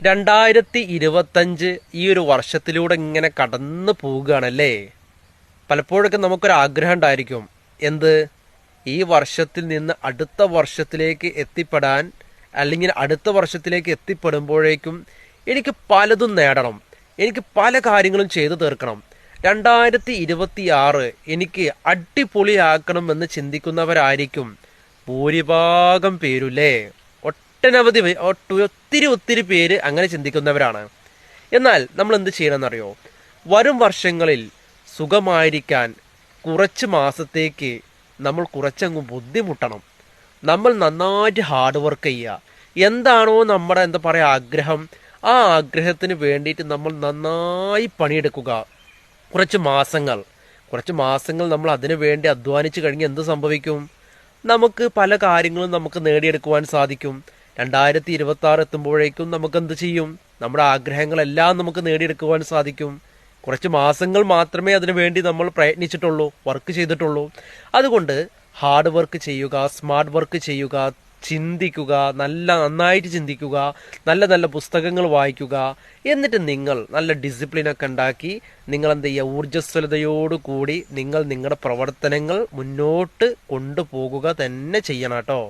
2025 ഈ ഒരു വർഷത്തിലൂടെ ഇങ്ങനെ കടന്നു പോവുകയാണല്ലേ. പലപ്പോഴൊക്കെ നമുക്കൊരാഗ്രഹം ഉണ്ടായിരിക്കും, എന്ത്, ഈ വർഷത്തിൽ നിന്ന് അടുത്ത വർഷത്തിലേക്ക് എത്തിപ്പെടാൻ, അല്ലെങ്കിൽ അടുത്ത വർഷത്തിലേക്ക് എത്തിപ്പെടുമ്പോഴേക്കും എനിക്ക് പലതും നേടണം, എനിക്ക് പല കാര്യങ്ങളും ചെയ്തു തീർക്കണം, 2026 എനിക്ക് അടിപൊളിയാക്കണം എന്ന് ചിന്തിക്കുന്നവരായിരിക്കും ഭൂരിഭാഗം പേരുല്ലേ. ഒട്ടനവധി ഒത്തിരി പേര് അങ്ങനെ ചിന്തിക്കുന്നവരാണ്. എന്നാൽ നമ്മൾ എന്ത് ചെയ്യണമെന്നറിയോ? വരും വർഷങ്ങളിൽ സുഖമായിരിക്കാൻ കുറച്ച് മാസത്തേക്ക് നമ്മൾ കുറച്ചങ്ങ് ബുദ്ധിമുട്ടണം. നമ്മൾ നന്നായിട്ട് ഹാർഡ് വർക്ക് ചെയ്യുക. എന്താണോ നമ്മുടെ ആഗ്രഹം, ആ ആഗ്രഹത്തിന് വേണ്ടിയിട്ട് നമ്മൾ നന്നായി പണിയെടുക്കുക. കുറച്ച് മാസങ്ങൾ നമ്മൾ അതിനു വേണ്ടി അധ്വാനിച്ച് കഴിഞ്ഞ് എന്ത് സംഭവിക്കും? നമുക്ക് പല കാര്യങ്ങളും നമുക്ക് നേടിയെടുക്കുവാൻ സാധിക്കും. 2026 എത്തുമ്പോഴേക്കും നമുക്ക് എന്ത് ചെയ്യും? നമ്മുടെ ആഗ്രഹങ്ങളെല്ലാം നമുക്ക് നേടിയെടുക്കുവാൻ സാധിക്കും. കുറച്ച് മാസങ്ങൾ മാത്രമേ അതിനു വേണ്ടി നമ്മൾ പ്രയത്നിച്ചിട്ടുള്ളൂ, വർക്ക് ചെയ്തിട്ടുള്ളൂ. അതുകൊണ്ട് ഹാർഡ് വർക്ക് ചെയ്യുക, സ്മാർട്ട് വർക്ക് ചെയ്യുക, ചിന്തിക്കുക, നന്നായിട്ട് ചിന്തിക്കുക, നല്ല നല്ല പുസ്തകങ്ങൾ വായിക്കുക. എന്നിട്ട് നിങ്ങൾ നല്ല ഡിസിപ്ലിനൊക്കെ ഉണ്ടാക്കി നിങ്ങൾ എന്ത് ചെയ്യുക? ഊർജ്ജസ്വലതയോടുകൂടി നിങ്ങൾ നിങ്ങളുടെ പ്രവർത്തനങ്ങൾ മുന്നോട്ട് കൊണ്ടുപോകുക തന്നെ ചെയ്യണം കേട്ടോ.